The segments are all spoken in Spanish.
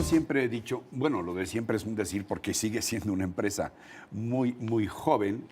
siempre he dicho, bueno, lo de siempre es un decir porque sigue siendo una empresa muy joven.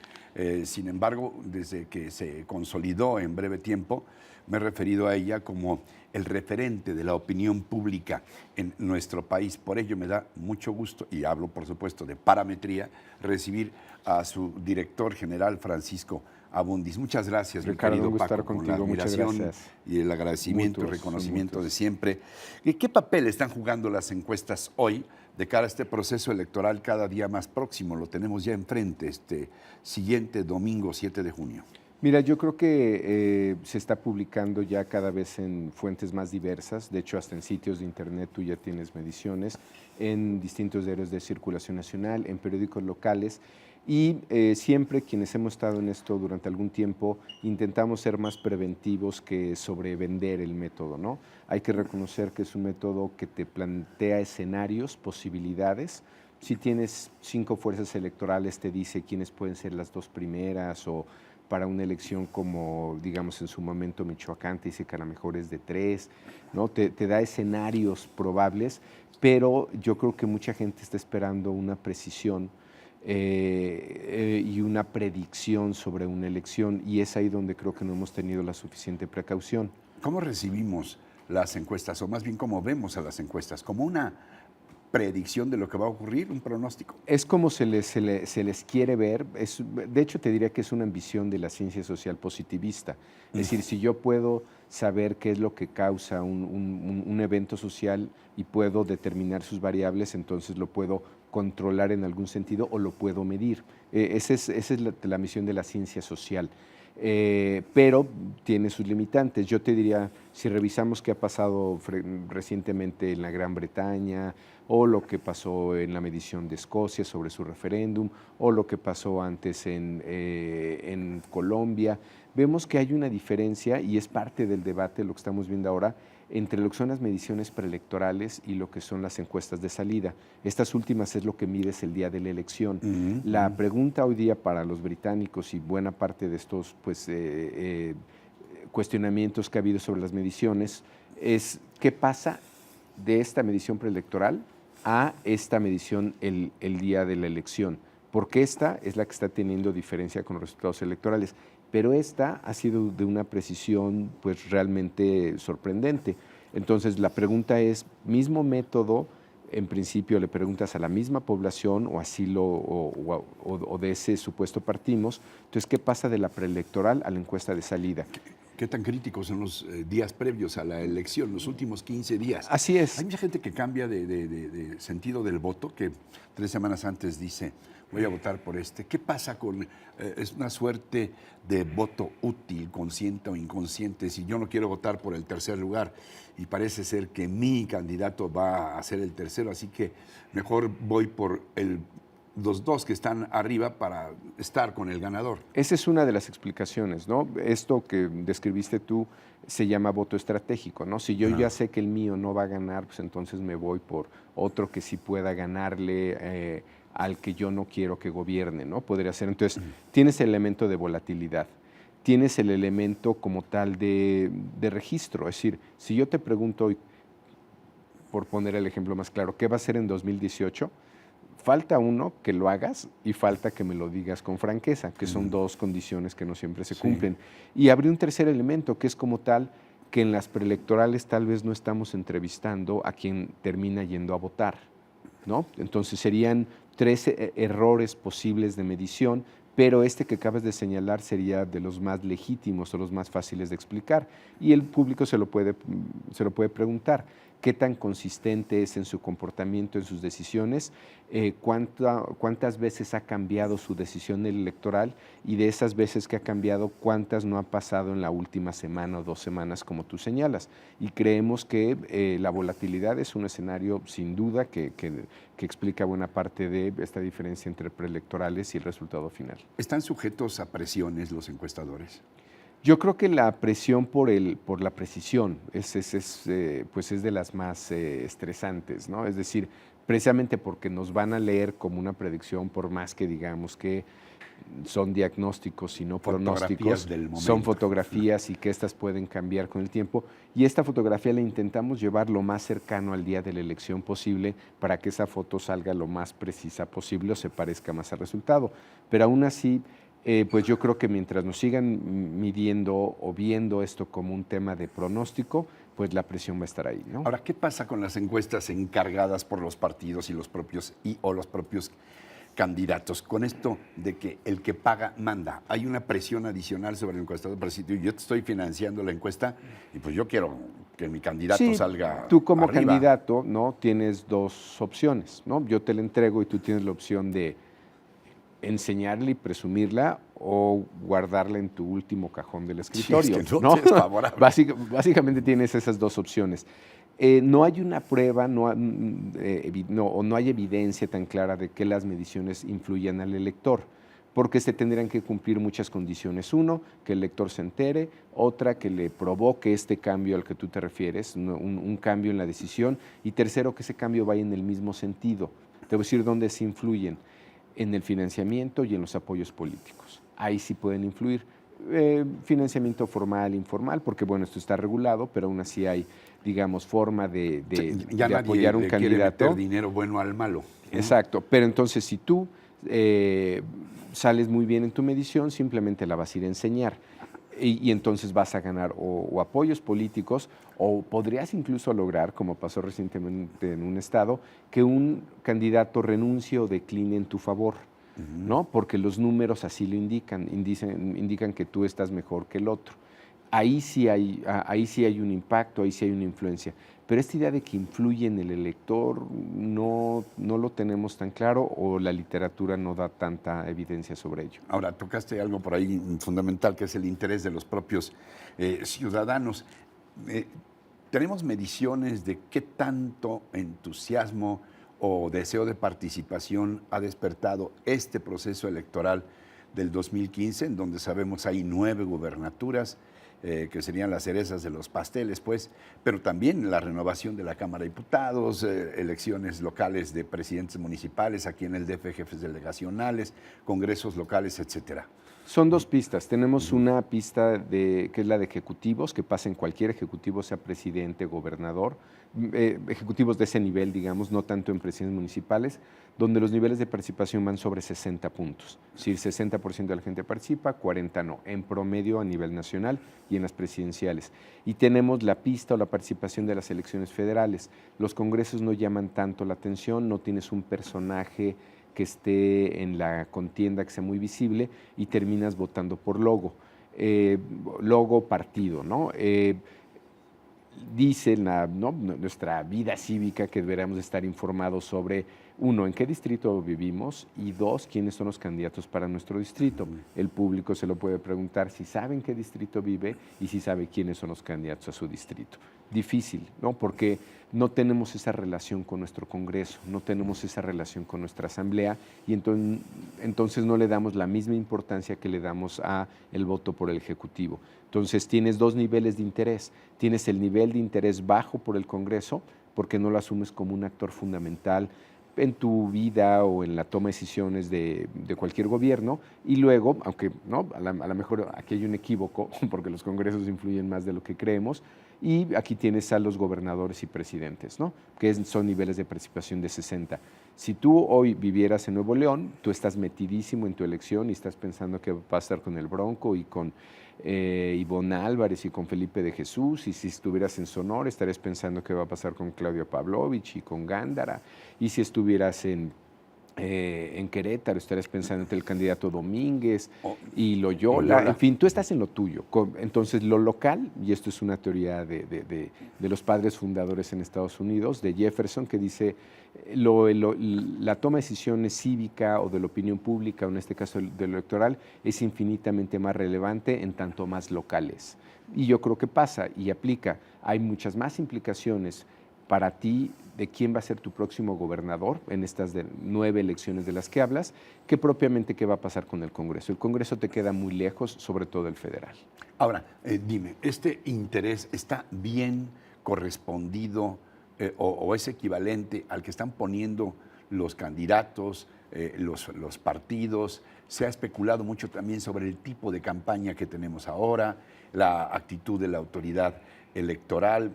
Sin embargo, desde que se consolidó en breve tiempo, me he referido a ella como el referente de la opinión pública en nuestro país. Por ello me da mucho gusto, y hablo por supuesto de parametría, recibir a su director general, Francisco Abundis. Muchas gracias, Ricardo, mi querido un gusto Paco, estar con contigo. la admiración Muchas gracias. y el agradecimiento y Mutuos, reconocimiento de mutuos. siempre. ¿Qué papel están jugando las encuestas hoy de cara a este proceso electoral cada día más próximo? Lo tenemos ya enfrente, este siguiente domingo 7 de junio. Mira, yo creo que se está publicando ya cada vez en fuentes más diversas. De hecho, hasta en sitios de internet tú ya tienes mediciones, en distintos diarios de circulación nacional, en periódicos locales. Y siempre quienes hemos estado en esto durante algún tiempo intentamos ser más preventivos que sobrevender el método, ¿no? Hay que reconocer que es un método que te plantea escenarios, posibilidades. Si tienes 5 fuerzas electorales, te dice quiénes pueden ser las 2 primeras, o para una elección como, digamos, en su momento Michoacán, te dice que a lo mejor es de 3, ¿no? Te da escenarios probables, pero yo creo que mucha gente está esperando una precisión y una predicción sobre una elección, y es ahí donde creo que no hemos tenido la suficiente precaución. ¿Cómo recibimos las encuestas, o más bien cómo vemos a las encuestas? ¿Como una predicción de lo que va a ocurrir, un pronóstico? Es como se les quiere ver. De hecho, te diría que es una ambición de la ciencia social positivista. Es decir, si yo puedo saber qué es lo que causa un evento social y puedo determinar sus variables, entonces lo puedo controlar en algún sentido o lo puedo medir. Esa es la misión de la ciencia social. Pero tiene sus limitantes. Yo te diría, si revisamos qué ha pasado recientemente en la Gran Bretaña, o lo que pasó en la medición de Escocia sobre su referéndum, o lo que pasó antes en Colombia, vemos que hay una diferencia, y es parte del debate lo que estamos viendo ahora, entre lo que son las mediciones preelectorales y lo que son las encuestas de salida. Estas últimas es lo que mides el día de la elección. La pregunta hoy día para los británicos y buena parte de estos cuestionamientos que ha habido sobre las mediciones es: ¿qué pasa de esta medición preelectoral a esta medición el día de la elección? Porque esta es la que está teniendo diferencia con los resultados electorales, pero esta ha sido de una precisión pues realmente sorprendente. Entonces la pregunta es, mismo método, en principio le preguntas a la misma población, o así o de ese supuesto partimos. Entonces, ¿qué pasa de la preelectoral a la encuesta de salida? ¿Qué tan críticos son los días previos a la elección, los últimos 15 días? Así es. Hay mucha gente que cambia de sentido del voto, que 3 semanas antes dice, voy a votar por este. ¿Qué pasa con, es una suerte de voto útil, consciente o inconsciente? Si yo no quiero votar por el tercer lugar y parece ser que mi candidato va a ser el tercero, así que mejor voy por los 2 que están arriba para estar con el ganador. Esa es una de las explicaciones, ¿no? Esto que describiste tú se llama voto estratégico, ¿no? Si yo ya sé que el mío no va a ganar, pues entonces me voy por otro que sí pueda ganarle al que yo no quiero que gobierne, ¿no? Podría ser. Entonces, tienes el elemento de volatilidad, tienes el elemento como tal de registro. Es decir, si yo te pregunto hoy, por poner el ejemplo más claro, ¿qué va a ser en 2018? Falta uno, que lo hagas, y falta que me lo digas con franqueza, que son 2 condiciones que no siempre se cumplen. Y habría un tercer elemento, que es como tal, que en las preelectorales tal vez no estamos entrevistando a quien termina yendo a votar, ¿no? Entonces serían 3 errores posibles de medición, pero este que acabas de señalar sería de los más legítimos o los más fáciles de explicar, y el público se lo puede preguntar. ¿Qué tan consistente es en su comportamiento, en sus decisiones? ¿Cuántas veces ha cambiado su decisión electoral? Y de esas veces que ha cambiado, ¿cuántas no ha pasado en la última semana o 2 semanas, como tú señalas? Y creemos que la volatilidad es un escenario, sin duda, que explica buena parte de esta diferencia entre preelectorales y el resultado final. ¿Están sujetos a presiones los encuestadores? Yo creo que la presión por la precisión pues es de las más estresantes, ¿no? Es decir, precisamente porque nos van a leer como una predicción, por más que digamos que son diagnósticos y no pronósticos, son fotografías y que estas pueden cambiar con el tiempo. Y esta fotografía la intentamos llevar lo más cercano al día de la elección posible para que esa foto salga lo más precisa posible o se parezca más al resultado. Pero aún así, pues yo creo que mientras nos sigan midiendo o viendo esto como un tema de pronóstico, pues la presión va a estar ahí, ¿no? Ahora, ¿qué pasa con las encuestas encargadas por los partidos y los propios candidatos, con esto de que el que paga manda? Hay una presión adicional sobre el encuestador para decir, yo te estoy financiando la encuesta y pues yo quiero que mi candidato salga tú como arriba. candidato, ¿no? Tienes dos opciones, ¿no? Yo te la entrego y tú tienes la opción de enseñarla y presumirla o guardarla en tu último cajón del escritorio. Sí, es que ¿no? Es favorable. Básicamente tienes esas dos opciones. No hay una prueba, no hay evidencia tan clara de que las mediciones influyan al elector, porque se tendrían que cumplir muchas condiciones. Uno, que el elector se entere; otra, que le provoque este cambio al que tú te refieres, un cambio en la decisión; y tercero, que ese cambio vaya en el mismo sentido. Te voy a decir dónde se influyen: en el financiamiento y en los apoyos políticos. Ahí sí pueden influir. Financiamiento formal, informal, porque bueno, esto está regulado, pero aún así hay, digamos, forma de apoyar un candidato. Quiere meter dinero bueno al malo. Exacto, pero entonces si tú sales muy bien en tu medición, simplemente la vas a ir a enseñar. Y entonces vas a ganar o apoyos políticos, o podrías incluso lograr, como pasó recientemente en un estado, que un candidato renuncie o decline en tu favor, ¿no? Porque los números así lo indican que tú estás mejor que el otro. Ahí sí hay un impacto, ahí sí hay una influencia. Pero esta idea de que influye en el elector no lo tenemos tan claro, o la literatura no da tanta evidencia sobre ello. Ahora, tocaste algo por ahí fundamental, que es el interés de los propios ciudadanos. ¿Tenemos mediciones de qué tanto entusiasmo o deseo de participación ha despertado este proceso electoral del 2015, en donde sabemos hay 9 gubernaturas, que serían las cerezas de los pasteles, pues, pero también la renovación de la Cámara de Diputados, elecciones locales de presidentes municipales, aquí en el DF jefes delegacionales, congresos locales, etcétera? Son dos pistas. Tenemos una pista que es la de ejecutivos, que pasa en cualquier ejecutivo, sea presidente, gobernador, ejecutivos de ese nivel, digamos, no tanto en presidentes municipales, donde los niveles de participación van sobre 60 puntos. Es decir, 60% de la gente participa, 40 no, en promedio a nivel nacional y en las presidenciales. Y tenemos la pista o la participación de las elecciones federales. Los congresos no llaman tanto la atención, no tienes un personaje que esté en la contienda, que sea muy visible, y terminas votando por logo partido, ¿no? Dice nuestra vida cívica que deberíamos estar informados sobre, uno, en qué distrito vivimos, y dos, quiénes son los candidatos para nuestro distrito. El público se lo puede preguntar si sabe en qué distrito vive y si sabe quiénes son los candidatos a su distrito. Difícil, ¿no? Porque no tenemos esa relación con nuestro Congreso, no tenemos esa relación con nuestra Asamblea, y entonces no le damos la misma importancia que le damos a el voto por el Ejecutivo. Entonces tienes dos niveles de interés. Tienes el nivel de interés bajo por el Congreso, porque no lo asumes como un actor fundamental en tu vida o en la toma de decisiones de cualquier gobierno, y luego, aunque ¿no? a lo mejor aquí hay un equívoco, porque los congresos influyen más de lo que creemos, y aquí tienes a los gobernadores y presidentes, ¿no? Que son niveles de participación de 60. Si tú hoy vivieras en Nuevo León, tú estás metidísimo en tu elección y estás pensando que va a pasar con el Bronco y con Ivonne Álvarez y con Felipe de Jesús, y si estuvieras en Sonora estarías pensando qué va a pasar con Claudio Pavlovich y con Gándara, y si estuvieras en Querétaro estarías pensando entre el candidato Domínguez y Loyola. En fin, tú estás en lo tuyo. Entonces, lo local, y esto es una teoría de los padres fundadores en Estados Unidos, de Jefferson, que dice la toma de decisiones cívica o de la opinión pública, o en este caso de lo electoral, es infinitamente más relevante en tanto más locales. Y yo creo que pasa y aplica. Hay muchas más implicaciones para ti de quién va a ser tu próximo gobernador en estas 9 elecciones de las que hablas, que propiamente qué va a pasar con el Congreso. El Congreso te queda muy lejos, sobre todo el federal. Ahora, dime, ¿este interés está bien correspondido o es equivalente al que están poniendo los candidatos, los partidos. Se ha especulado mucho también sobre el tipo de campaña que tenemos ahora, la actitud de la autoridad electoral,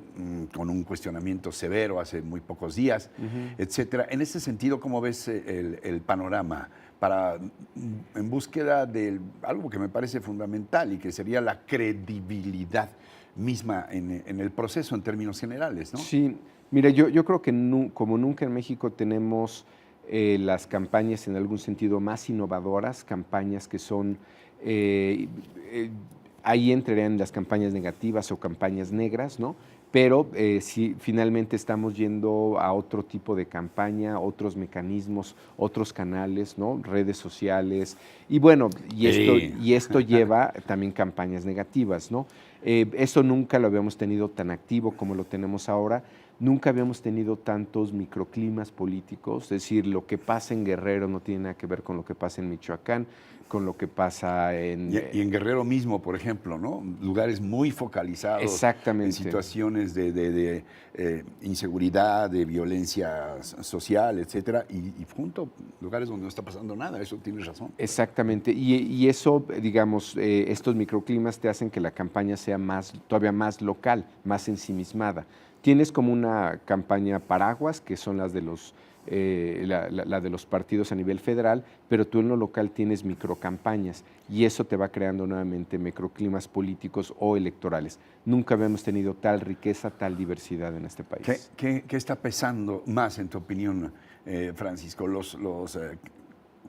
con un cuestionamiento severo hace muy pocos días, etcétera. En ese sentido, ¿cómo ves el panorama en búsqueda de algo que me parece fundamental y que sería la credibilidad misma en el proceso en términos generales, ¿no? Sí, mira, yo creo que como nunca en México tenemos las campañas en algún sentido más innovadoras, campañas que son, ahí entrarían las campañas negativas o campañas negras, ¿no? Pero si finalmente estamos yendo a otro tipo de campaña, otros mecanismos, otros canales, ¿no? Redes sociales. Y bueno, y esto lleva también campañas negativas, ¿no? Eso nunca lo habíamos tenido tan activo como lo tenemos ahora. Nunca habíamos tenido tantos microclimas políticos, es decir, lo que pasa en Guerrero no tiene nada que ver con lo que pasa en Michoacán, con lo que pasa en... Y en Guerrero mismo, por ejemplo, ¿no? Lugares muy focalizados. Exactamente. En situaciones de inseguridad, de violencia social, etcétera, y junto lugares donde no está pasando nada, eso tienes razón. Exactamente, y eso, digamos, estos microclimas te hacen que la campaña sea todavía más local, más ensimismada. Tienes como una campaña paraguas, que son las de los la de los partidos a nivel federal, pero tú en lo local tienes microcampañas y eso te va creando nuevamente microclimas políticos o electorales. Nunca habíamos tenido tal riqueza, tal diversidad en este país. ¿Qué está pesando más, en tu opinión, Francisco? ¿Los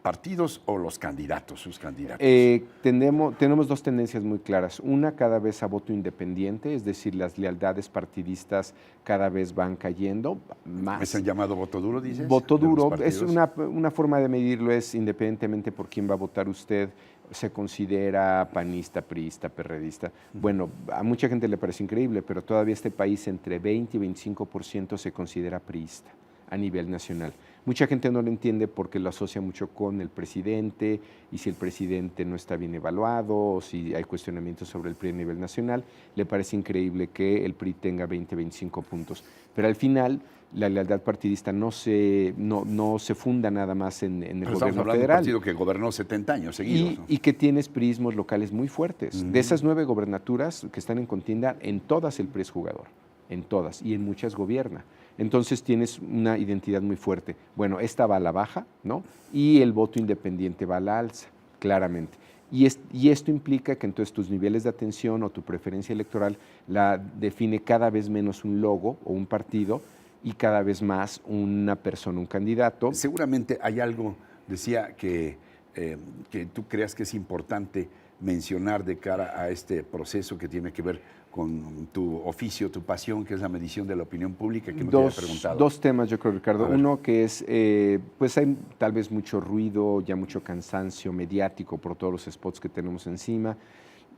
partidos o los candidatos, sus candidatos? Tenemos dos tendencias muy claras. Una, cada vez a voto independiente, es decir, las lealtades partidistas cada vez van cayendo más. ¿Es el llamado voto duro, dices? Voto duro, es una forma de medirlo, es independientemente por quién va a votar usted, se considera panista, priista, perredista. Bueno, a mucha gente le parece increíble, pero todavía este país entre 20 y 25% se considera priista a nivel nacional. Mucha gente no lo entiende porque lo asocia mucho con el presidente y si el presidente no está bien evaluado o si hay cuestionamientos sobre el PRI a nivel nacional, le parece increíble que el PRI tenga 20, 25 puntos. Pero al final, la lealtad partidista no se funda nada más en el gobierno estamos hablando federal. De un partido que gobernó 70 años seguidos. Y que tienes priismos locales muy fuertes. De esas 9 gobernaturas que están en contienda, en todas el PRI es jugador, en todas, y en muchas gobierna. Entonces tienes una identidad muy fuerte. Bueno, esta va a la baja, ¿no? Y el voto independiente va a la alza, claramente. Y esto implica que entonces tus niveles de atención o tu preferencia electoral la define cada vez menos un logo o un partido y cada vez más una persona, un candidato. Seguramente hay algo, decía, que tú creas que es importante mencionar de cara a este proceso que tiene que ver con tu oficio, tu pasión, que es la medición de la opinión pública, que no te había preguntado. Dos temas, yo creo, Ricardo. Uno que es, pues hay tal vez mucho ruido, ya mucho cansancio mediático por todos los spots que tenemos encima.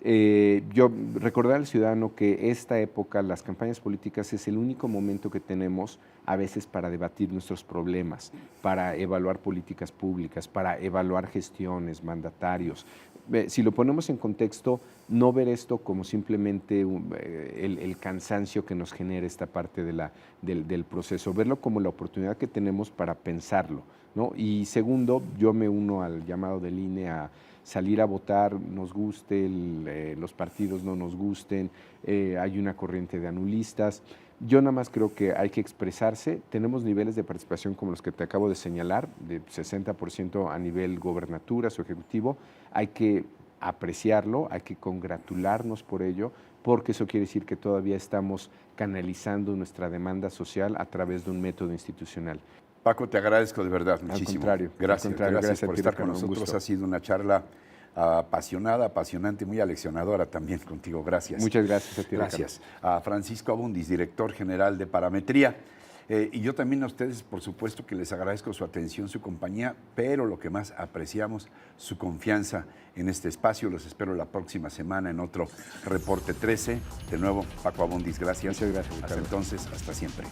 Yo recordar al ciudadano que esta época, las campañas políticas, es el único momento que tenemos a veces para debatir nuestros problemas, para evaluar políticas públicas, para evaluar gestiones, mandatarios. Si lo ponemos en contexto, no ver esto como simplemente el cansancio que nos genera esta parte del proceso, verlo como la oportunidad que tenemos para pensarlo, ¿no? Y segundo, yo me uno al llamado del INE a salir a votar, nos guste, los partidos no nos gusten, hay una corriente de anulistas. Yo nada más creo que hay que expresarse. Tenemos niveles de participación como los que te acabo de señalar, de 60% a nivel gobernaturas o ejecutivo. Hay que apreciarlo, hay que congratularnos por ello, porque eso quiere decir que todavía estamos canalizando nuestra demanda social a través de un método institucional. Paco, te agradezco de verdad muchísimo. Gracias por estar con nosotros. Ha sido una charla apasionada, apasionante, muy aleccionadora también contigo. Gracias. Muchas gracias a ti. Gracias. A Francisco Abundis, director general de Parametría. Y yo también a ustedes, por supuesto, que les agradezco su atención, su compañía, pero lo que más apreciamos, su confianza en este espacio. Los espero la próxima semana en otro Reporte 13. De nuevo, Paco Abundis, gracias. Muchas gracias, Hasta Ricardo. entonces, hasta siempre.